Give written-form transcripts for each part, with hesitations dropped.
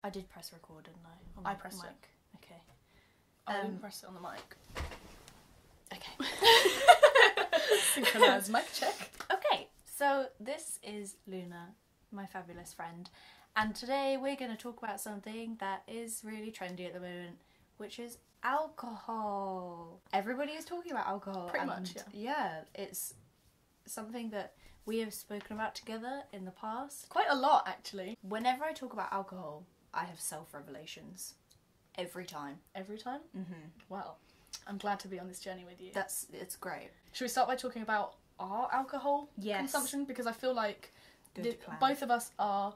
I did press record, didn't I? On I the pressed mic. it. Okay. I didn't press it on the mic. Okay. Synchronized mic check. Okay, so this is Luna, my fabulous friend, and today we're going to talk about something that is really trendy at the moment, which is alcohol. Everybody is talking about alcohol. Pretty much, yeah. Yeah, it's something that we have spoken about together in the past. Quite a lot, actually. Whenever I talk about alcohol, I have self-revelations. Every time. Every time? Mm-hmm. Well, I'm glad to be on this journey with you. It's great. Should we start by talking about our alcohol consumption? Because I feel like both of us are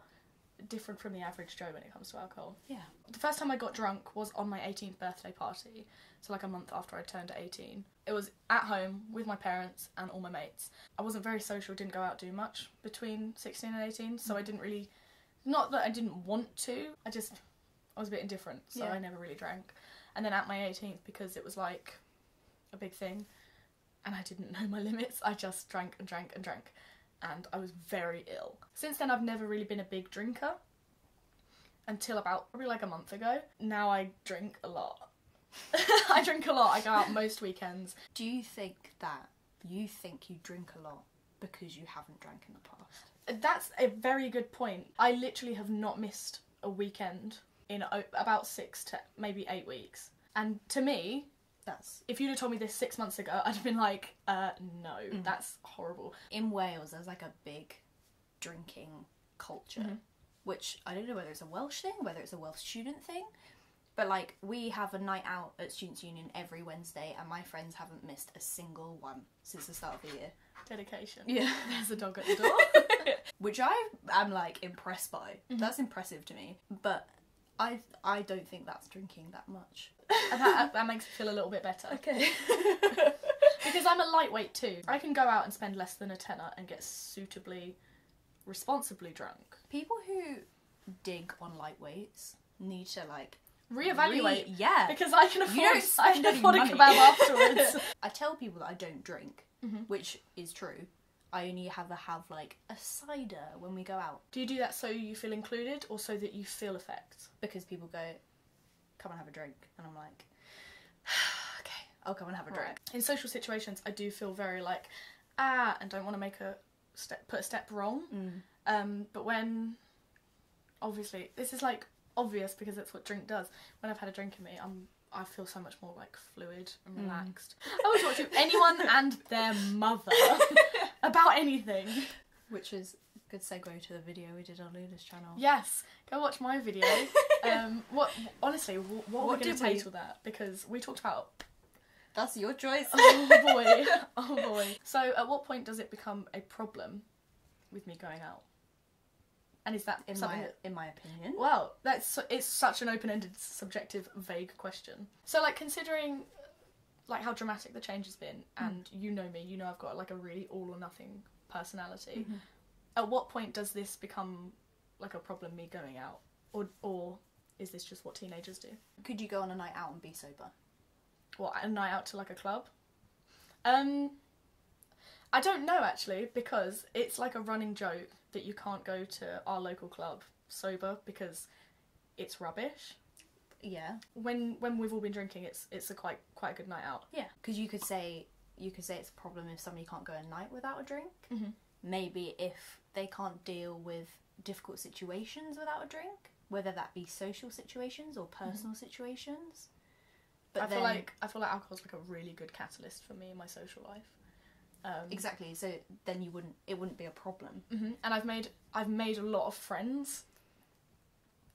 different from the average Joe when it comes to alcohol. Yeah. The first time I got drunk was on my 18th birthday party, so like a month after I turned 18. It was at home with my parents and all my mates. I wasn't very social, didn't go out do much between 16 and 18, so I didn't really, not that I didn't want to, I was a bit indifferent, so I never really drank. And then at my 18th, because it was like a big thing, and I didn't know my limits, I just drank and drank and drank. And I was very ill. Since then, I've never really been a big drinker until about probably like a month ago. Now I drink a lot. I drink a lot. I go out most weekends. Do you think that you drink a lot because you haven't drank in the past? That's a very good point. I literally have not missed a weekend in about 6 to maybe 8 weeks. And to me, if you'd have told me this 6 months ago, I'd have been like, no, that's horrible. In Wales, there's like a big drinking culture, which I don't know whether it's a Welsh thing, whether it's a Welsh student thing, but like we have a night out at Students' Union every Wednesday, and my friends haven't missed a single one since the start of the year. Dedication. Yeah. There's a dog at the door. Which I am like impressed by. That's impressive to me, but I don't think that's drinking that much. And that makes me feel a little bit better. Okay. Because I'm a lightweight too. I can go out and spend less than a tenner and get suitably, responsibly drunk. People who dig on lightweights need to like reevaluate. Yeah. Because I can You don't afford spend any a money. kebab afterwards. I tell people that I don't drink, which is true. I only have like a cider when we go out. Do you do that so you feel included or so that you feel effects? Because people go, come and have a drink. And I'm like, okay, I'll come and have a drink. In social situations, I do feel very like, and don't want to put a step wrong. But when, obviously, this is like obvious because that's what drink does. When I've had a drink in me, I feel so much more like fluid and relaxed. I will talk to anyone and their mother about anything. Which is a good segue to the video we did on Luna's channel. Yes, go watch my video. What are we going to title that? Because we talked about... That's your choice. Oh boy, oh boy. So at what point does it become a problem with me going out? And is that in my opinion? Well, it's such an open-ended, subjective, vague question. So, like, considering, like, how dramatic the change has been, and you know me, you know I've got, like, a really all-or-nothing personality, at what point does this become, like, a problem, me going out? Or is this just what teenagers do? Could you go on a night out and be sober? What, a night out to, like, a club? I don't know, actually, because it's, like, a running joke that you can't go to our local club sober because it's rubbish. Yeah. When we've all been drinking, it's a quite a good night out. Yeah. Because you could say it's a problem if somebody can't go a night without a drink. Maybe if they can't deal with difficult situations without a drink, whether that be social situations or personal situations. But I feel like alcohol's like a really good catalyst for me in my social life. Exactly. So then it wouldn't be a problem. And I've made a lot of friends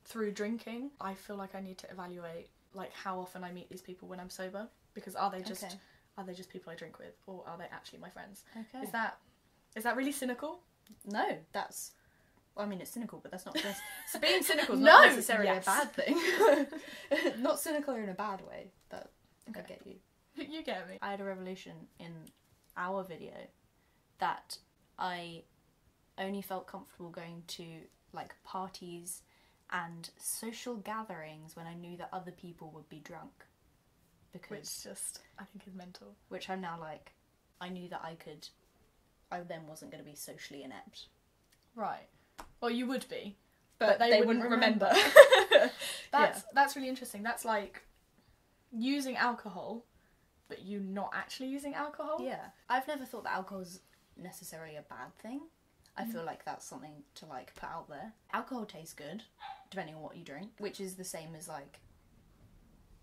through drinking. I feel like I need to evaluate like how often I meet these people when I'm sober, because are they just people I drink with, or are they actually my friends? Okay. Is that really cynical? No, well, I mean, it's cynical, but that's not this. So being cynical is not necessarily a bad thing. Not cynical in a bad way, but I get you. You get me. I had a revelation in our video that I only felt comfortable going to like parties and social gatherings when I knew that other people would be drunk. Which just, I think, is mental. Which I'm now like, I knew that I then wasn't going to be socially inept. Right. Well, you would be, but they wouldn't remember. that's really interesting. That's like using alcohol, but you not actually using alcohol. Yeah. I've never thought that alcohol's necessarily a bad thing. I feel like that's something to like put out there. Alcohol tastes good, depending on what you drink, which is the same as like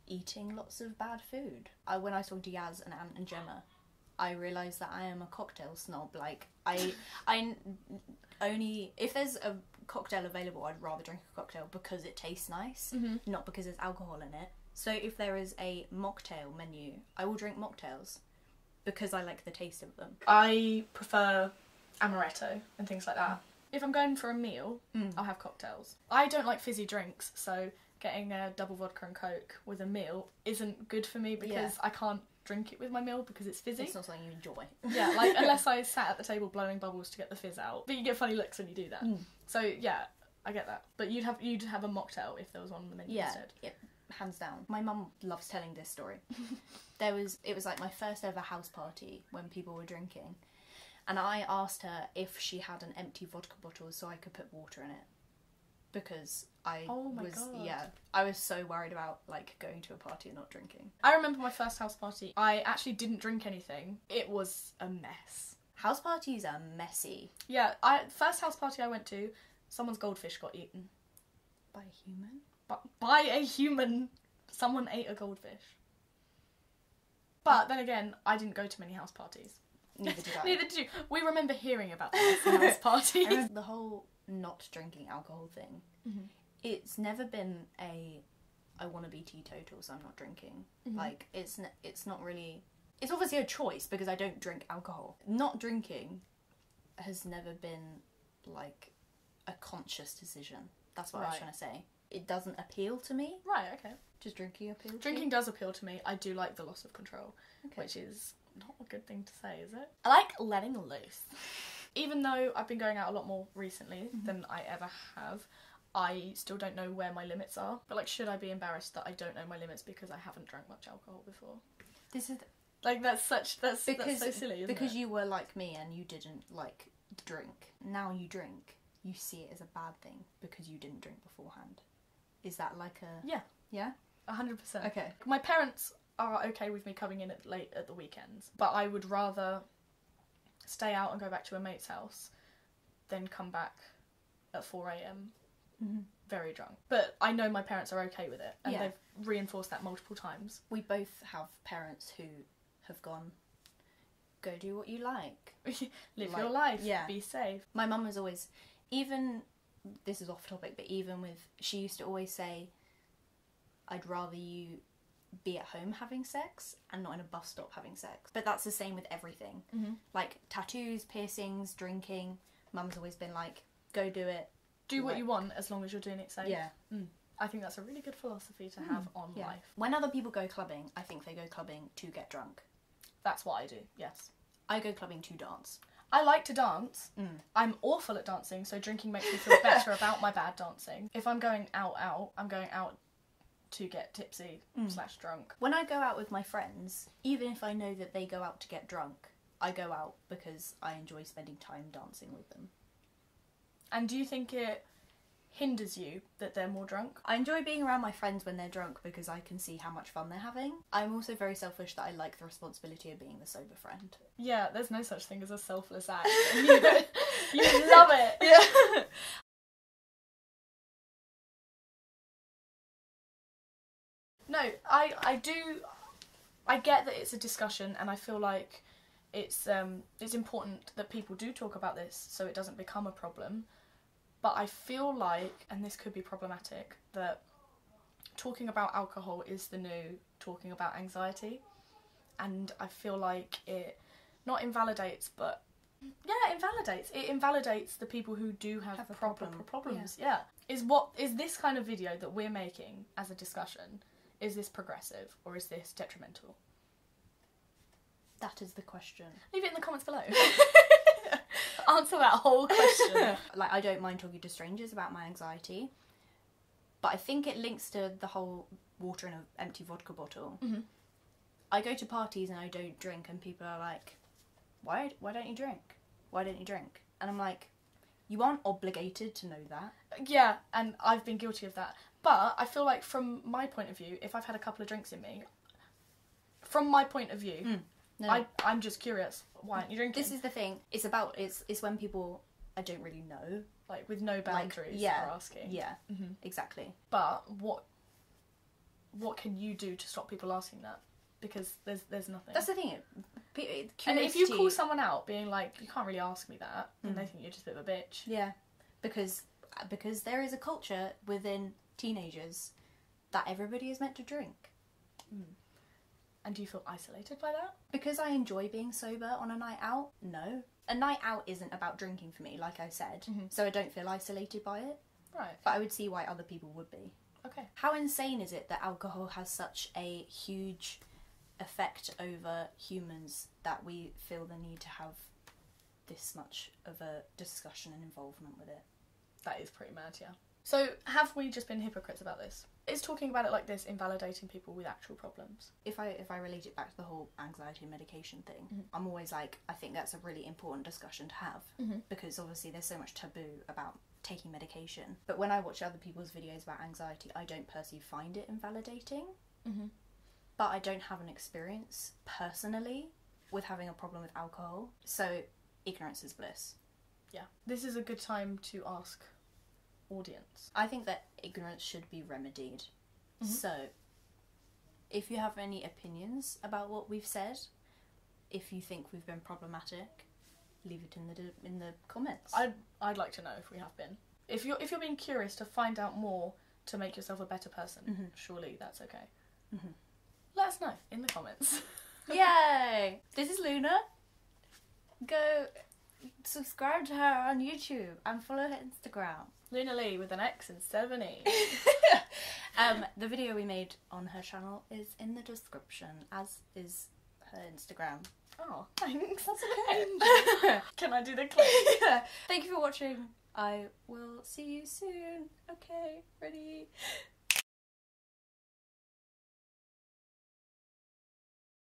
eating lots of bad food. When I saw Diaz and Ant and Gemma, I realised that I am a cocktail snob. Like, I only, if there's a cocktail available, I'd rather drink a cocktail because it tastes nice, not because there's alcohol in it. So if there is a mocktail menu, I will drink mocktails because I like the taste of them. I prefer amaretto and things like that. If I'm going for a meal, I'll have cocktails. I don't like fizzy drinks, so getting a double vodka and coke with a meal isn't good for me because I can't drink it with my meal because it's fizzy. It's not something you enjoy. Yeah, like unless I sat at the table blowing bubbles to get the fizz out. But you get funny looks when you do that. So yeah, I get that. But you'd have a mocktail if there was one on the menu instead. Yeah, hands down. My mum loves telling this story. It was like my first ever house party when people were drinking. And I asked her if she had an empty vodka bottle so I could put water in it. Because I was so worried about like going to a party and not drinking. I remember my first house party. I actually didn't drink anything. It was a mess. House parties are messy. Yeah, first house party I went to, someone's goldfish got eaten. By a human? By a human. Someone ate a goldfish. But then again, I didn't go to many house parties. Neither did I. Neither did you. We remember hearing about this house party. The whole not drinking alcohol thing, it's never been I want to be teetotal so I'm not drinking. Like, it's not really... It's obviously a choice because I don't drink alcohol. Not drinking has never been, like, a conscious decision. That's what I was trying to say. It doesn't appeal to me. Right, okay. Does drinking appeal to Drinking you? does appeal to me. I do like the loss of control, which is not a good thing to say, is it? I like letting loose. Even though I've been going out a lot more recently than I ever have, I still don't know where my limits are. But, like, should I be embarrassed that I don't know my limits because I haven't drank much alcohol before? This is... Like, that's so silly, isn't because it? you were like me and you didn't, like, drink. Now you drink. You see it as a bad thing because you didn't drink beforehand. Is that like a... Yeah. Yeah? 100%. Okay. My parents are okay with me coming in late at the weekends, but I would rather stay out and go back to a mate's house than come back at 4 a.m. Very drunk. But I know my parents are okay with it, and they've reinforced that multiple times. We both have parents who have gone, go do what you like. Live your life. Yeah. Be safe. My mum was always, even, this is off topic, but even with, she used to always say, I'd rather you be at home having sex and not in a bus stop having sex. But that's the same with everything. Like tattoos, piercings, drinking. Mum's always been like, go do it. Do what you want as long as you're doing it safe. Yeah. I think that's a really good philosophy to have on life. When other people go clubbing, I think they go clubbing to get drunk. That's what I do, yes. I go clubbing to dance. I like to dance. I'm awful at dancing, so drinking makes me feel better about my bad dancing. If I'm going out, I'm going out to get tipsy / drunk. When I go out with my friends, even if I know that they go out to get drunk, I go out because I enjoy spending time dancing with them. And do you think it hinders you that they're more drunk? I enjoy being around my friends when they're drunk because I can see how much fun they're having. I'm also very selfish that I like the responsibility of being the sober friend. Yeah, there's no such thing as a selfless act. You love it. Yeah. No, I get that it's a discussion, and I feel like it's important that people do talk about this so it doesn't become a problem. But I feel like, and this could be problematic, that talking about alcohol is the new talking about anxiety. And I feel like it not invalidates, but yeah, it invalidates the people who do have proper problems. Yeah. Is this kind of video that we're making as a discussion, is this progressive or is this detrimental? That is the question. Leave it in the comments below. Answer that whole question. Like, I don't mind talking to strangers about my anxiety, but I think it links to the whole water in an empty vodka bottle. I go to parties and I don't drink, and people are like, why don't you drink? Why don't you drink? And I'm like, you aren't obligated to know that. Yeah, and I've been guilty of that. But I feel like from my point of view, if I've had a couple of drinks in me, from my point of view, I'm just curious. Why aren't you drinking? This is the thing. It's about it's when people I don't really know, like with no boundaries are asking. Yeah, exactly. But what can you do to stop people asking that? Because there's nothing. That's the thing. And if you call someone out being like, you can't really ask me that, then they think you're just a bit of a bitch. Yeah, because there is a culture within teenagers that everybody is meant to drink. And do you feel isolated by that? Because I enjoy being sober on a night out, no. A night out isn't about drinking for me, like I said, so I don't feel isolated by it. Right. But I would see why other people would be. Okay. How insane is it that alcohol has such a huge effect over humans that we feel the need to have this much of a discussion and involvement with it? That is pretty mad, yeah. So, have we just been hypocrites about this? Is talking about it like this invalidating people with actual problems? If I relate it back to the whole anxiety and medication thing, I'm always like, I think that's a really important discussion to have, because obviously there's so much taboo about taking medication. But when I watch other people's videos about anxiety, I don't personally find it invalidating. But I don't have an experience personally with having a problem with alcohol, so ignorance is bliss. Yeah. This is a good time to ask audience. I think that ignorance should be remedied. So, if you have any opinions about what we've said, if you think we've been problematic, leave it in the comments. I'd like to know if we have been. If you're being curious to find out more to make yourself a better person, surely that's okay. Let us know in the comments. Yay! This is Luna. Go subscribe to her on YouTube and follow her Instagram. Luna Leigh with an X instead of an E. The video we made on her channel is in the description, as is her Instagram. Oh, thanks. That's okay. Can I do the clip? Thank you for watching. I will see you soon. Okay, ready?